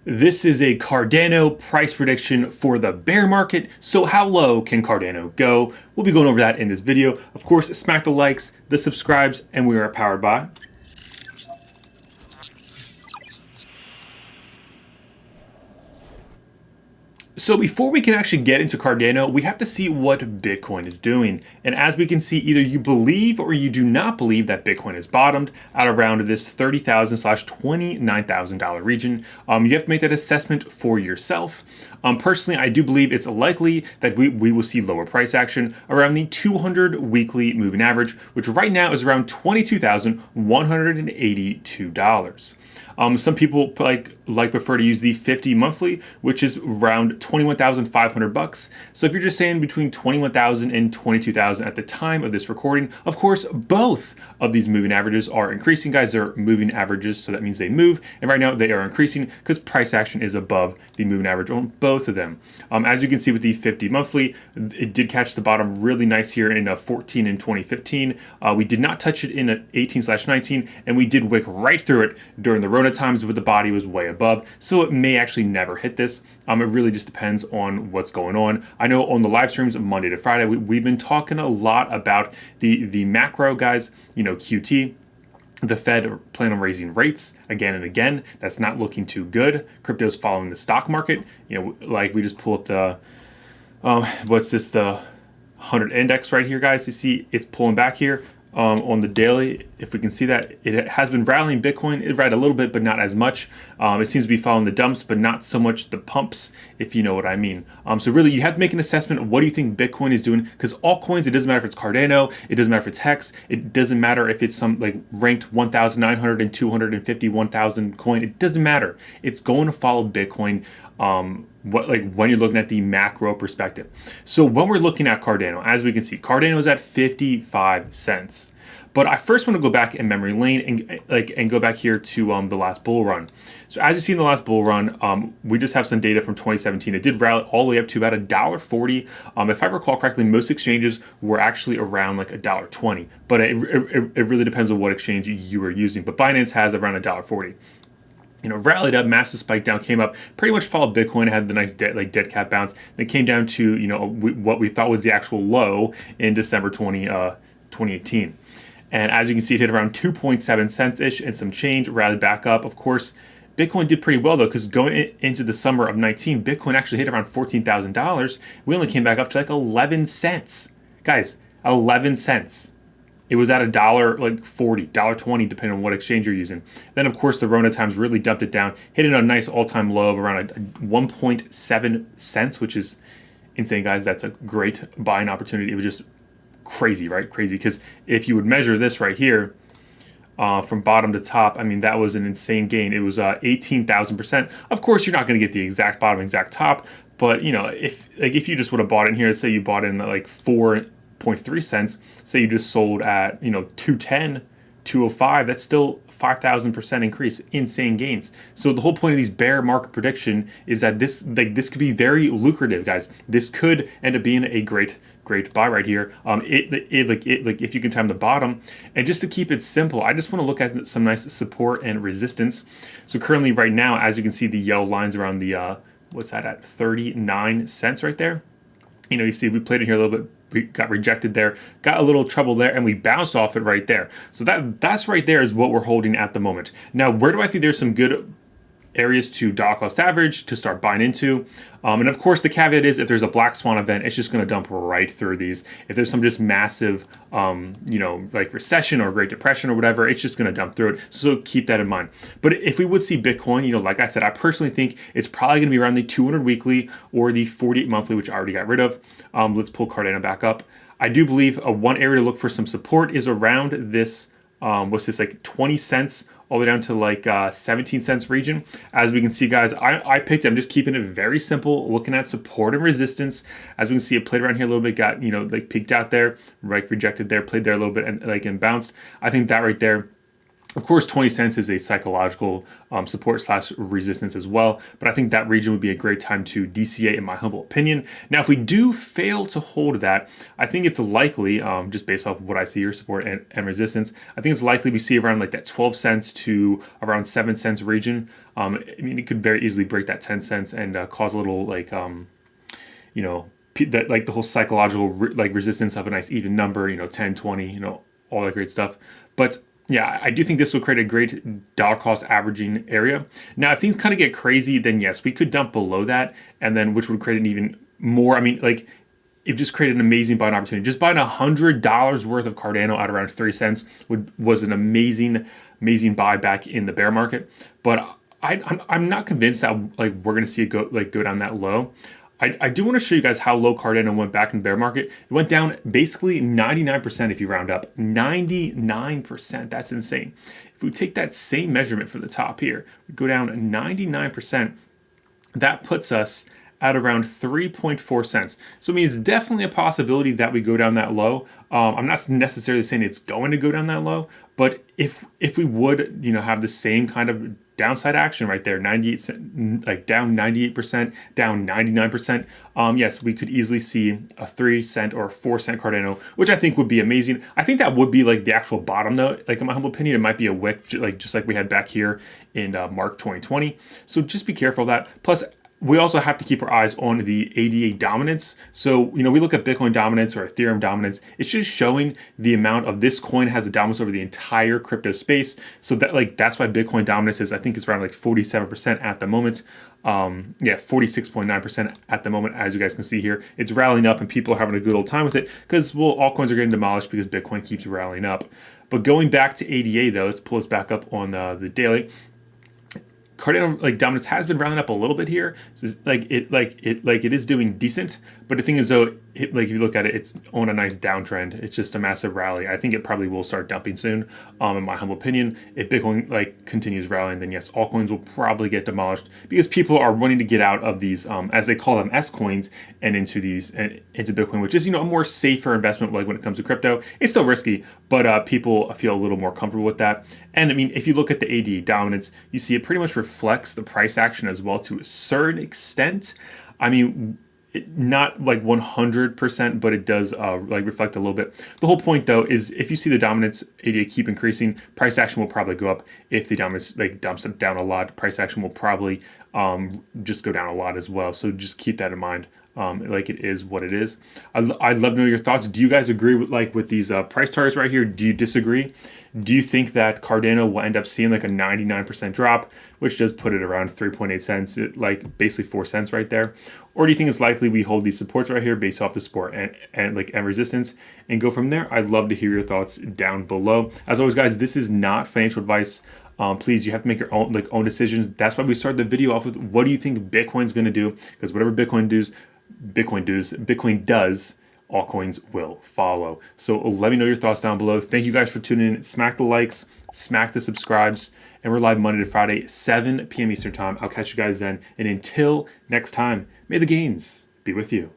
This is a Cardano price prediction for the bear market. So how low can Cardano go? We'll be going over that in this video. Of course, smack the likes, the subscribes, and we are powered by So before we can actually get into Cardano, we have to see what Bitcoin is doing. And as we can see, either you believe or you do not believe that Bitcoin has bottomed at around this $30,000/$29,000 region. You have to make that assessment for yourself. Personally, I do believe it's likely that we will see lower price action around the 200 weekly moving average, which right now is around $22,182. Some people prefer to use the 50 monthly, which is around $21,500. So if you're just saying between 21,000 and 22,000 at the time of this recording, of course, both of these moving averages are increasing, guys. They're moving averages, so that means they move. And right now they are increasing because price action is above the moving average on both of them. As you can see with the 50 monthly, it did catch the bottom really nice here in 14 and 2015. We did not touch it in 18/19, and we did wick right through it during the Rona times, but the body was way above, so it may actually never hit this. It really just depends on what's going on. I know on the live streams Monday to Friday, we've been talking a lot about the macro, guys. QT. The Fed plan on raising rates again and again. That's not looking too good. Crypto's following the stock market. Like we just pull up the what's this, the 100 index right here, guys. You see it's pulling back here. On the daily, if we can see that, it has been rallying Bitcoin. It rallied a little bit, but not as much. It seems to be following the dumps, but not so much the pumps, if you know what I mean. So really, you have to make an assessment of what do you think Bitcoin is doing, because altcoins, it doesn't matter if it's Cardano, it doesn't matter if it's Hex, it doesn't matter if it's some ranked 1,900 and 250, 1,000 coin. It doesn't matter. It's going to follow Bitcoin. When you're looking at the macro perspective. So when we're looking at Cardano, as we can see, Cardano is at 55 cents. But I first want to go back in memory lane and go back here to the last bull run. So as you see in the last bull run, we just have some data from 2017. It did rally all the way up to about $1.40. If I recall correctly, most exchanges were actually around like $1.20. But it really depends on what exchange you were using. But Binance has around $1.40. Rallied up, massive spike down, came up, pretty much followed Bitcoin, had the nice dead cat bounce. Then came down to what we thought was the actual low in December 2018. And as you can see, it hit around 2.7 cents ish and some change, rallied back up. Of course, Bitcoin did pretty well though, because going into the summer of 19, Bitcoin actually hit around $14,000. We only came back up to like 11 cents, guys. 11 cents. It was at $1.40, $1.20, depending on what exchange you're using. Then, of course, the Rona times really dumped it down, hitting a nice all-time low of around 1.7 cents, which is insane, guys. That's a great buying opportunity. It was just crazy, right? Crazy, because if you would measure this right here from bottom to top, I mean, that was an insane gain. It was 18,000%. Of course, you're not going to get the exact bottom, exact top, but if you just would have bought in here, let's say you bought in like 4.3 cents, say you just sold at 210, 205, that's still 5,000% increase. Insane gains. So the whole point of these bear market prediction is that this could be very lucrative, guys. This could end up being a great buy right here. If you can time the bottom. And just to keep it simple, I just want to look at some nice support and resistance. So currently right now, as you can see, the yellow lines around the what's that at 39 cents right there. You see we played it here a little bit. We got rejected there, got a little trouble there, and we bounced off it right there. So that's right there is what we're holding at the moment. Now, where do I think there's some good areas to dollar cost average to start buying into? And of course, the caveat is if there's a black swan event, it's just going to dump right through these. If there's some just massive, recession or Great Depression or whatever, it's just going to dump through it. So keep that in mind. But if we would see Bitcoin, like I said, I personally think it's probably going to be around the 200 weekly or the 48 monthly, which I already got rid of. Let's pull Cardano back up. I do believe one area to look for some support is around this, 20 cents all the way down to like 17 cents region. As we can see, guys, I picked it. I'm just keeping it very simple, looking at support and resistance. As we can see, it played around here a little bit, got, peaked out there, rejected there, played there a little bit and bounced. I think that right there, of course, 20 cents is a psychological support / resistance as well, but I think that region would be a great time to DCA in my humble opinion. Now, if we do fail to hold that, I think it's likely, just based off what I see here, support and resistance, I think it's likely we see around like that 12 cents to around 7 cents region. I mean, it could very easily break that 10 cents and cause a little like, you know, that like the whole psychological like resistance of a nice even number, 10, 20, all that great stuff. But yeah, I do think this will create a great dollar cost averaging area. Now, if things kind of get crazy, then yes, we could dump below that, and then which would create an even more. I mean, like it just created an amazing buying opportunity. Just buying $100 worth of Cardano at around 30 cents was an amazing buy back in the bear market. But I'm not convinced that like we're going to see it go down that low. I do want to show you guys how low Cardano went back in the bear market. It went down basically 99% if you round up. 99%. That's insane. If we take that same measurement from the top here, we go down 99%. That puts us at around 3.4 cents. So I mean, it's definitely a possibility that we go down that low. I'm not necessarily saying it's going to go down that low, but if we would, have the same kind of downside action right there, 98 cent, like down 98%, down 99%. Yes, we could easily see a 3 cent or a 4 cent Cardano, which I think would be amazing. I think that would be like the actual bottom though. Like in my humble opinion, it might be a wick, just like we had back here in March 2020. So just be careful of that. Plus, we also have to keep our eyes on the ADA dominance. So, we look at Bitcoin dominance or Ethereum dominance. It's just showing the amount of this coin has the dominance over the entire crypto space. So that's why Bitcoin dominance is, I think it's around like 47% at the moment. 46.9% at the moment, as you guys can see here. It's rallying up and people are having a good old time with it because, altcoins are getting demolished because Bitcoin keeps rallying up. But going back to ADA though, let's pull this back up on the daily. Cardano dominance has been rounding up a little bit here. So it is doing decent, but the thing is though, if you look at it, it's on a nice downtrend. It's just a massive rally. I think it probably will start dumping soon. In my humble opinion, if Bitcoin continues rallying, then yes, altcoins will probably get demolished because people are wanting to get out of these, as they call them, S coins, and into Bitcoin, which is a more safer investment. Like when it comes to crypto, it's still risky, but people feel a little more comfortable with that. And I mean, if you look at the ADA dominance, you see it pretty much reflects the price action as well to a certain extent. I mean, not like 100%, but it does reflect a little bit. The whole point though is if you see the dominance ADA keep increasing, price action will probably go up. If the dominance dumps it down a lot, price action will probably just go down a lot as well. So just keep that in mind. It is what it is. I'd love to know your thoughts. Do you guys agree with these price targets right here? Do you disagree? Do you think that Cardano will end up seeing like a 99% drop, which does put it around 3.8 cents, basically 4 cents right there? Or do you think it's likely we hold these supports right here based off the support and resistance and go from there? I'd love to hear your thoughts down below. As always, guys, this is not financial advice. Please, you have to make your own decisions. That's why we started the video off with what do you think Bitcoin's going to do? Because whatever Bitcoin does, altcoins will follow. So let me know your thoughts down below. Thank you guys for tuning in. Smack the likes, smack the subscribes, and we're live Monday to Friday, 7 p.m. Eastern time. I'll catch you guys then. And until next time, may the gains be with you.